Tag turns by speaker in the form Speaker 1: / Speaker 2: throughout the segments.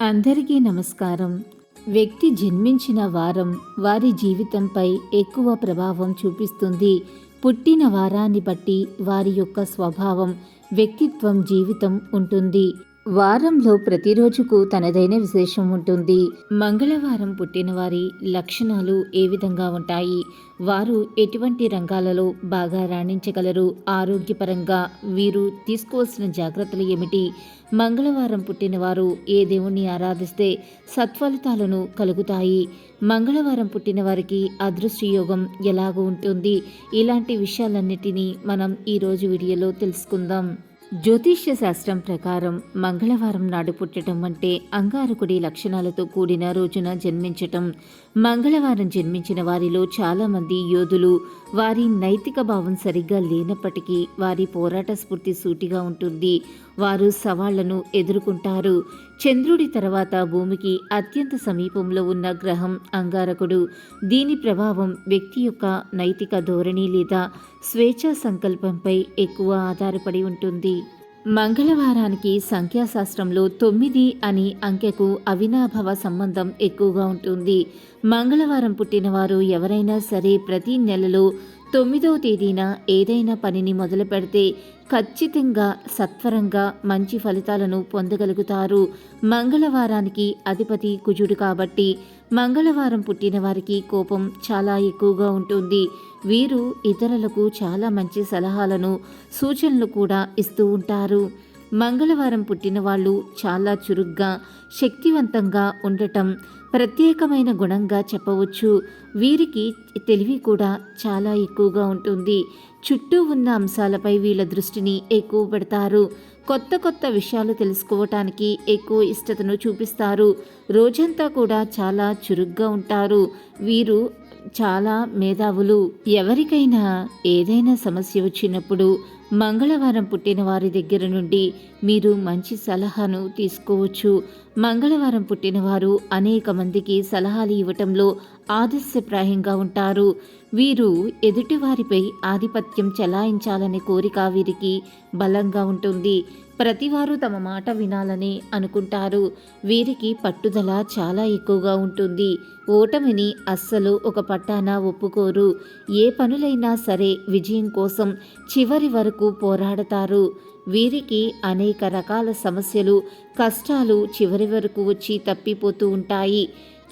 Speaker 1: అందరికీ నమస్కారం. వ్యక్తి జన్మించిన వారం వారి జీవితంపై ఎక్కువ ప్రభావం చూపిస్తుంది. పుట్టిన వారాన్ని బట్టి వారి యొక్క స్వభావం, వ్యక్తిత్వం, జీవితం ఉంటుంది. వారంలో ప్రతిరోజుకు తనదైన విశేషం ఉంటుంది. మంగళవారం పుట్టిన వారి లక్షణాలు ఏ విధంగా ఉంటాయి? వారు ఎటువంటి రంగాలలో బాగా రాణించగలరు? ఆరోగ్యపరంగా వీరు తీసుకోవాల్సిన జాగ్రత్తలు ఏమిటి? మంగళవారం పుట్టిన వారు ఏ దేవుణ్ణి ఆరాధిస్తే సత్ఫలితాలను కలుగుతాయి? మంగళవారం పుట్టిన వారికి అదృష్టయోగం ఎలాగ ఉంటుంది? ఇలాంటి విషయాలన్నిటినీ మనం ఈరోజు వీడియోలో తెలుసుకుందాం. జ్యోతిష్య శాస్త్రం ప్రకారం మంగళవారం నాడు పుట్టడం అంటే అంగారకుడి లక్షణాలతో కూడిన రోజున జన్మించటం. మంగళవారం జన్మించిన వారిలో చాలామంది యోధులు. వారి నైతిక భావం సరిగ్గా లేనప్పటికీ వారి పోరాట స్ఫూర్తి సూటిగా ఉంటుంది. వారు సవాళ్లను ఎదుర్కొంటారు. చంద్రుడి తర్వాత భూమికి అత్యంత సమీపంలో ఉన్న గ్రహం అంగారకుడు. దీని ప్రభావం వ్యక్తి యొక్క నైతిక ధోరణి లేదా స్వేచ్ఛా సంకల్పంపై ఎక్కువ ఆధారపడి ఉంటుంది. మంగళవారానికి సంఖ్యాశాస్త్రంలో 9 అనే అంకెకు అవినాభావ సంబంధం ఎక్కువగా ఉంటుంది. మంగళవారం పుట్టినవారు ఎవరైనా సరే ప్రతి నెలలో 9వ తేదీన ఏదైనా పనిని మొదలు పెడితే ఖచ్చితంగా సత్వరంగా మంచి ఫలితాలను పొందగలుగుతారు. మంగళవారానికి అధిపతి కుజుడు కాబట్టి మంగళవారం పుట్టిన వారికి కోపం చాలా ఎక్కువగా ఉంటుంది. వీరు ఇతరులకు చాలా మంచి సలహాలను, సూచనలు కూడా ఇస్తూ ఉంటారు. మంగళవారం పుట్టిన వాళ్ళు చాలా చురుగ్గా, శక్తివంతంగా ఉండటం ప్రత్యేకమైన గుణంగా చెప్పవచ్చు. వీరికి తెలివి కూడా చాలా ఎక్కువగా ఉంటుంది. చుట్టూ ఉన్న అంశాలపై వీళ్ళ దృష్టిని ఎక్కువ పెడతారు. కొత్త కొత్త విషయాలు తెలుసుకోవటానికి ఎక్కువ ఇష్టతను చూపిస్తారు. రోజంతా కూడా చాలా చురుగ్గా ఉంటారు. వీరు చాలా మేధావులు. ఎవరికైనా ఏదైనా సమస్య వచ్చినప్పుడు మంగళవారం పుట్టిన వారి దగ్గర నుండి మీరు మంచి సలహాను తీసుకోవచ్చు. మంగళవారం పుట్టినవారు అనేక మందికి సలహాలు ఇవ్వటంలో ఆదర్శప్రాయంగా ఉంటారు. వీరు ఎదుటివారిపై ఆధిపత్యం చెలాయించాలనే కోరిక వీరికి బలంగా ఉంటుంది. ప్రతివారు తమ మాట వినాలని అనుకుంటారు. వీరికి పట్టుదల చాలా ఎక్కువగా ఉంటుంది. ఓటమిని అస్సలు ఒక పట్టాన ఒప్పుకోరు. ఏ పనులైనా సరే విజయం కోసం చివరి వరకు పోరాడతారు. వీరికి అనేక రకాల సమస్యలు, కష్టాలు చివరి వరకు వచ్చి తప్పిపోతూ ఉంటాయి.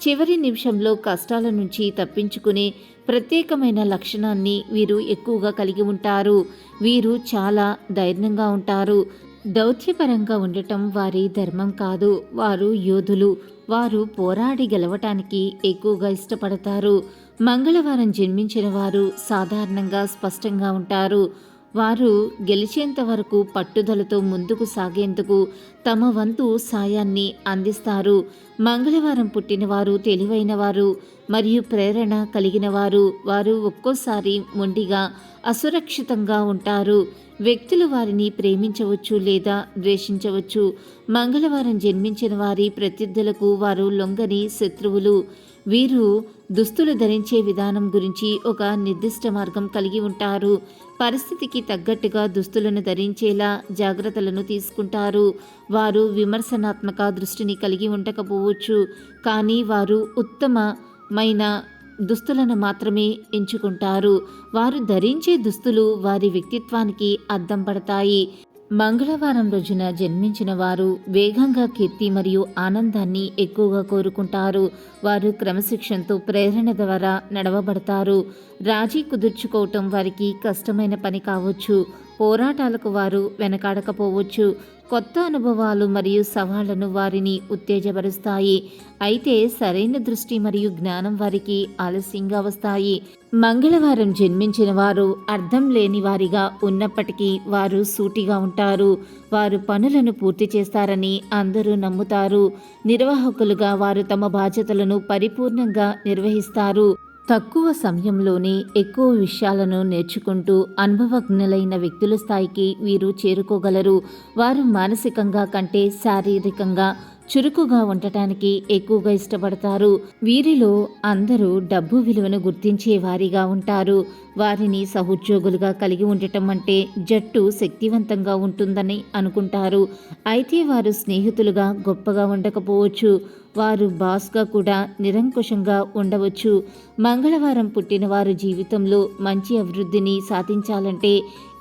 Speaker 1: చివరి నిమిషంలో కష్టాల నుంచి తప్పించుకునే ప్రత్యేకమైన లక్షణాన్ని వీరు ఎక్కువగా కలిగి ఉంటారు. వీరు చాలా ధైర్యంగా ఉంటారు. దౌత్యపరంగా ఉండటం వారి ధర్మం కాదు. వారు యోధులు. వారు పోరాడి గెలవటానికి ఎక్కువగా ఇష్టపడతారు. మంగళవారం జన్మించిన వారు సాధారణంగా స్పష్టంగా ఉంటారు. వారు గెలిచేంత వరకు పట్టుదలతో ముందుకు సాగేందుకు తమ వంతు సాయాన్ని అందిస్తారు. మంగళవారం పుట్టినవారు తెలివైన వారు మరియు ప్రేరణ కలిగిన వారు. వారు ఒక్కోసారి మొండిగా, అసురక్షితంగా ఉంటారు. వ్యక్తులు వారిని ప్రేమించవచ్చు లేదా ద్వేషించవచ్చు. మంగళవారం జన్మించిన వారి ప్రత్యర్థులకు వారు లొంగని శత్రువులు. వీరు దుస్తులు ధరించే విధానం గురించి ఒక నిర్దిష్ట మార్గం కలిగి ఉంటారు. పరిస్థితికి తగ్గట్టుగా దుస్తులను ధరించేలా జాగ్రత్తలను తీసుకుంటారు. వారు విమర్శనాత్మక దృష్టిని కలిగి ఉండకపోవచ్చు, కానీ వారు ఉత్తమమైన దుస్తులను మాత్రమే ఎంచుకుంటారు. వారు ధరించే దుస్తులు వారి వ్యక్తిత్వానికి అద్దం పడతాయి. మంగళవారం రోజున జన్మించిన వారు వేగంగా కీర్తి మరియు ఆనందాన్ని ఎక్కువగా కోరుకుంటారు. వారు క్రమశిక్షణతో ప్రేరణ ద్వారా నడవబడతారు. రాజీ కుదుర్చుకోవటం వారికి కష్టమైన పని కావచ్చు. పోరాటాలకు వారు వెనకాడకపోవచ్చు. కొత్త అనుభవాలు మరియు సవాళ్లను వారిని ఉత్తేజపరుస్తాయి. అయితే సరైన దృష్టి మరియు జ్ఞానం వారికి ఆలస్యంగా వస్తాయి. మంగళవారం జన్మించిన వారు అర్థం లేని వారిగా ఉన్నప్పటికీ వారు సూటిగా ఉంటారు. వారు పనులను పూర్తి చేస్తారని అందరూ నమ్ముతారు. నిర్వాహకులుగా వారు తమ బాధ్యతలను పరిపూర్ణంగా నిర్వహిస్తారు. తక్కువ సమయంలోనే ఎక్కువ విషయాలను నేర్చుకుంటూ అనుభవజ్ఞులైన వ్యక్తుల స్థాయికి వీరు చేరుకోగలరు. వారు మానసికంగా కంటే శారీరకంగా చురుకుగా ఉండటానికి ఎక్కువగా ఇష్టపడతారు. వీరిలో అందరూ డబ్బు విలువను గుర్తించే వారిగా ఉంటారు. వారిని సహోద్యోగులుగా కలిగి ఉండటం అంటే జట్టు శక్తివంతంగా ఉంటుందని అనుకుంటారు. అయితే వారు స్నేహితులుగా గొప్పగా ఉండకపోవచ్చు. వారు బాస్గా కూడా నిరంకుశంగా ఉండవచ్చు. మంగళవారం పుట్టిన వారు జీవితంలో మంచి అభివృద్ధిని సాధించాలంటే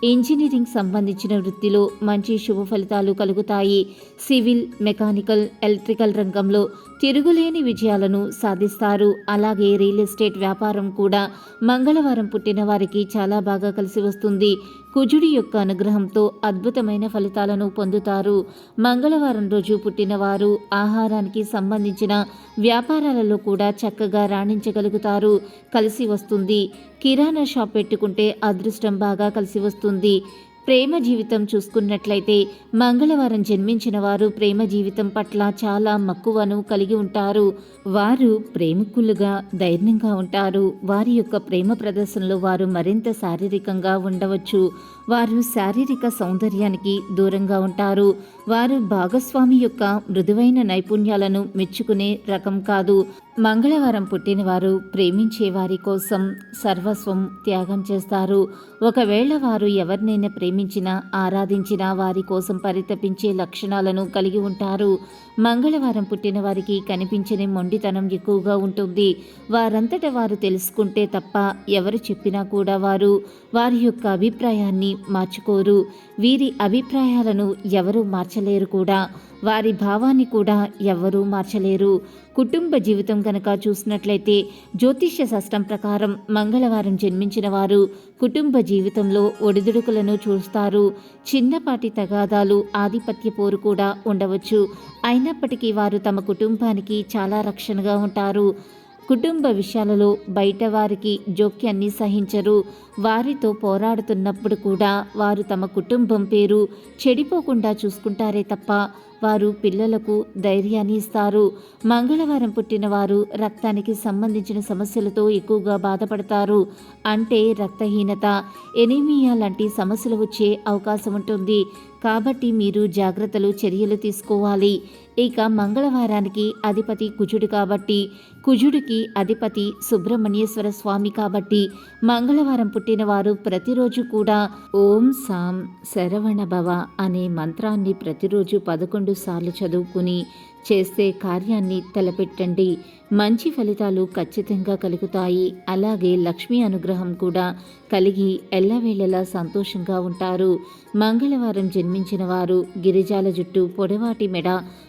Speaker 1: ఇంజనీరింగ్ సంబంధించిన వృత్తిలో మంచి శుభ ఫలితాలు కలుగుతాయి. సివిల్, మెకానికల్, ఎలక్ట్రికల్ రంగంలో తిరుగులేని విజయాలను సాధిస్తారు. అలాగే రియల్ ఎస్టేట్ వ్యాపారం కూడా మంగళవారం పుట్టిన వారికి చాలా బాగా కలిసి వస్తుంది. కుజుడి యొక్క అనుగ్రహంతో అద్భుతమైన ఫలితాలను పొందుతారు. మంగళవారం రోజు పుట్టిన వారు ఆహారానికి సంబంధించిన వ్యాపారాలలో కూడా చక్కగా రాణించగలుగుతారు. కలిసి వస్తుంది. కిరాణా షాప్ పెట్టుకుంటే అదృష్టం బాగా కలిసి వస్తుంది. ప్రేమ జీవితం చూసుకున్నట్లయితే మంగళవారం జన్మించిన వారు ప్రేమ జీవితం పట్ల చాలా మక్కువను కలిగి ఉంటారు. వారు ప్రేమికులుగా ధైర్యంగా ఉంటారు. వారి యొక్క ప్రేమ ప్రదర్శనలో వారు మరింత శారీరకంగా ఉండవచ్చు. వారు శారీరక సౌందర్యానికి దూరంగా ఉంటారు. వారు భాగస్వామి యొక్క మృదువైన నైపుణ్యాలను మెచ్చుకునే రకం కాదు. మంగళవారం పుట్టిన వారు ప్రేమించే వారి కోసం సర్వస్వం త్యాగం చేస్తారు. ఒకవేళ వారు ఎవరినైనా ప్రేమించినా ఆరాధించినా వారి కోసం పరితపించే లక్షణాలను కలిగి ఉంటారు. మంగళవారం పుట్టిన వారికి కనిపించని మొండితనం ఎక్కువగా ఉంటుంది. వారంతట వారు తెలుసుకుంటే తప్ప ఎవరు చెప్పినా కూడా వారు వారి యొక్క అభిప్రాయాన్ని మార్చుకోరు. వీరి అభిప్రాయాలను ఎవరూ మార్చలేరు కూడా. వారి భావాన్ని కూడా ఎవ్వరూ మార్చలేరు. కుటుంబ జీవితం కనుక చూసినట్లయితే జ్యోతిష్య శాస్త్రం ప్రకారం మంగళవారం జన్మించిన వారు కుటుంబ జీవితంలో ఒడిదుడుకులను చూస్తారు. చిన్నపాటి తగాదాలు, ఆధిపత్య పోరు కూడా ఉండవచ్చు. అయినప్పటికీ వారు తమ కుటుంబానికి చాలా రక్షణగా ఉంటారు. కుటుంబ విషయాలలో బయట వారికి జోక్యాన్ని సహించరు. వారితో పోరాడుతున్నప్పుడు కూడా వారు తమ కుటుంబం పేరు చెడిపోకుండా చూసుకుంటారే తప్ప వారు పిల్లలకు ధైర్యాన్ని ఇస్తారు. మంగళవారం పుట్టిన వారు రక్తానికి సంబంధించిన సమస్యలతో ఎక్కువగా బాధపడతారు. అంటే రక్తహీనత, ఎనీమియా లాంటి సమస్యలు వచ్చే అవకాశం ఉంటుంది. కాబట్టి మీరు జాగ్రత్తలు చర్యలు తీసుకోవాలి. ఇక మంగళవారానికి అధిపతి కుజుడు కాబట్టి కుజుడికి అధిపతి సుబ్రహ్మణ్యేశ్వర స్వామి కాబట్టి మంగళవారం పుట్టిన వారు ప్రతిరోజు కూడా ఓం సాం శరవణ భవ అనే మంత్రాన్ని ప్రతిరోజు 11 సార్లు చదువుకుని చేస్తే కార్యాన్ని తలపెట్టండి. మంచి ఫలితాలు ఖచ్చితంగా కలుగుతాయి. అలాగే లక్ష్మీ అనుగ్రహం కూడా కలిగి ఎల్లవేళలా సంతోషంగా ఉంటారు. మంగళవారం జన్మించిన వారు గిరిజాల జుట్టు, పొడవాటి మెడ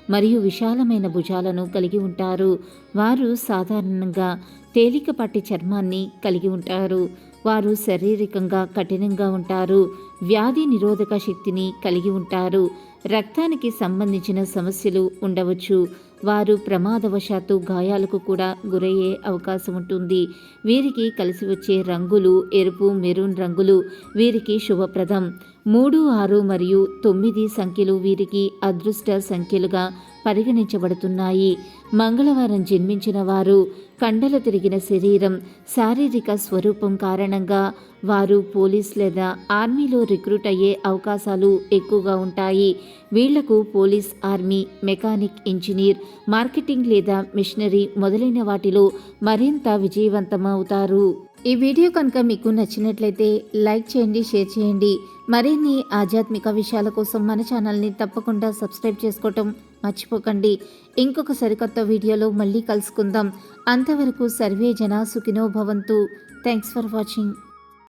Speaker 1: మరియు విశాలమైన భుజాలను కలిగి ఉంటారు. వారు సాధారణంగా తేలికపాటి చర్మాన్ని కలిగి ఉంటారు. వారు శారీరకంగా కఠినంగా ఉంటారు. వ్యాధి నిరోధక శక్తిని కలిగి ఉంటారు. రక్తానికి సంబంధించిన సమస్యలు ఉండవచ్చు. వారు ప్రమాదవశాత్తు గాయాలకు కూడా గురయ్యే అవకాశం ఉంటుంది. వీరికి కలిసి వచ్చే రంగులు ఎరుపు, మెరూన్ రంగులు వీరికి శుభప్రదం. 3, 6 మరియు 9 సంఖ్యలు వీరికి అదృష్ట సంఖ్యలుగా పరిగణించబడుతున్నాయి. మంగళవారం జన్మించిన వారు కండలు తిరిగిన శరీరం, శారీరక స్వరూపం కారణంగా వారు పోలీస్ లేదా ఆర్మీలో రిక్రూట్ అయ్యే అవకాశాలు ఎక్కువగా ఉంటాయి. వీళ్లకు police, army, mechanic, engineer, marketing లేదా మిషనరీ మొదలైన వాటిలో మరింత విజయవంతమవుతారు. ఈ వీడియో కనుక మీకు నచ్చినట్లయితే లైక్ చేయండి, షేర్ చేయండి. మరిన్ని ఆధ్యాత్మిక విషయాల కోసం మన ఛానల్ని తప్పకుండా సబ్స్క్రైబ్ చేసుకోవటం మర్చిపోకండి. ఇంకొక సరికొత్త వీడియోలో మళ్ళీ కలుసుకుందాం. అంతవరకు సర్వే జన సుఖినో భవంతు. Thanks for watching.